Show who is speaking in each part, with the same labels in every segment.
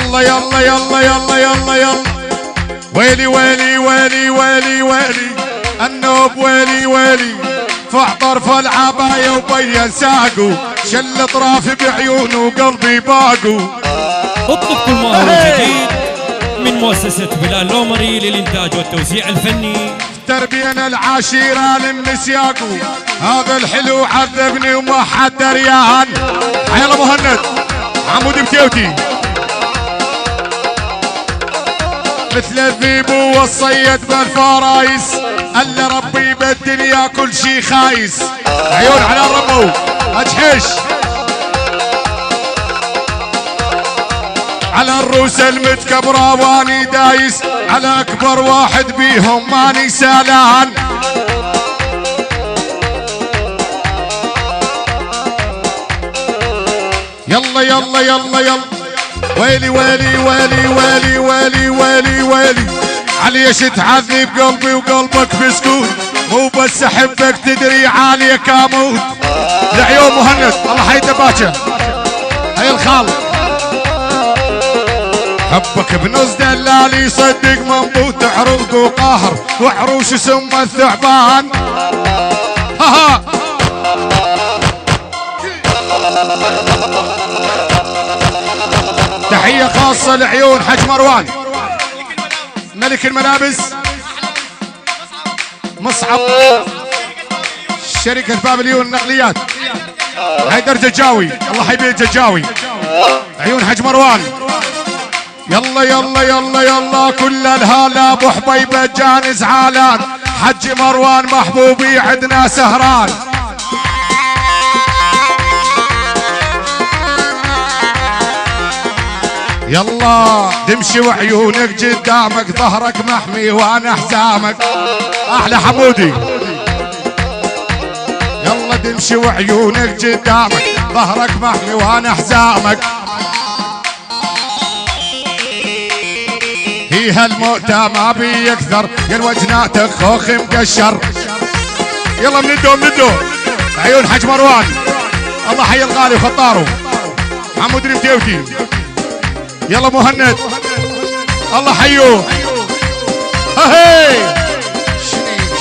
Speaker 1: يلا يلا يلا يلا يلا يلا ويلي ويلي ويلي ويلي ويلي النوب ويلي ويلي فاعطرف العباية وبين ساقو شل اطراف بعيونه وقلبي باقو.
Speaker 2: اطلب كل ما هو جديد من مؤسسة بلال لومري للإنتاج والتوزيع الفني.
Speaker 1: تربينا العاشرة للنسياقو هذا الحلو عذبني وما حد دريان. حيلا مهند عمود بتيوتي مثل الذيب والصيد بالفرايس الا ربي بالدنيا كل شي خايس. عيون على الربو اجحش على الروس المتكبرة واني دايس على اكبر واحد بيهم ماني سالان. يلا يلا يلا يلا ويلي ويلي ويلي ويلي ويلي ويلي ويلي علي تعذب قلبي وقلبك بسكوت مو بس احبك تدري عليك اموت. لعيون مهند الله حيده باكر هاي الخال حبك بنص دلالي يصدق منبوت عروق وقهر وعروش سم الثعبان. ها تحية خاصة لعيون حج مروان ملك الملابس مصعب شركة بابليون النقليات حيدر ججاوي الله حيبيه ججاوي. عيون حج مروان يلا يلا يلا يلا كل الهلا ابو حبيبه جان زعلان حج مروان محبوبي عدنا سهران. يلا تمشي وعيونك قدامك ظهرك محمي وانا حزامك احلى حمودي. يلا تمشي وعيونك قدامك ظهرك محمي وانا حزامك. هي هالموتى ما بي يكثر يا الوجناتك خوخ مقشر. يلا مندو عيون حج مروان الله حي الغالي وخطاره محمود المتيوتي. يلا مهند الله حيوه. هاي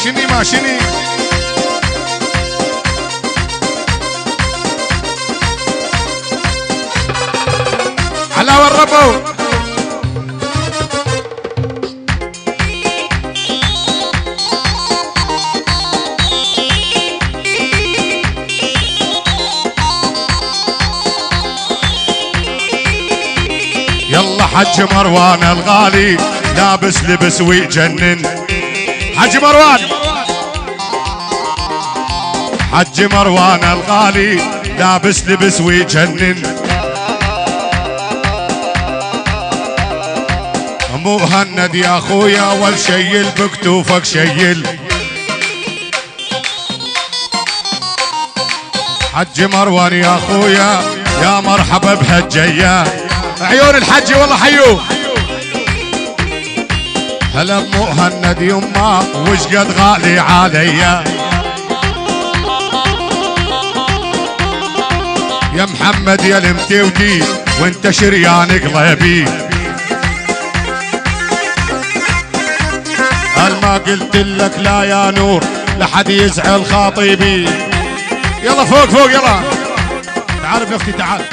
Speaker 1: شني ما شني حلاوة الربو. يلا حج مروان الغالي لابس لبس ويجنن. حج مروان حج مروان الغالي لابس لبس ويجنن. مهند يا اخويا والشيل بكتوفك شيل. حج مروان يا اخويا يا مرحبا بهالجيه. عيون الحجي والله حيوه. هلا بمهند يما وش قد غالي عليا يا محمد يا المتيوتي وانت شريان قلبي. هل ما قلت لك لا يا نور لحد يزعل خاطبي. يلا فوق فوق يلا تعال بنفتي تعال.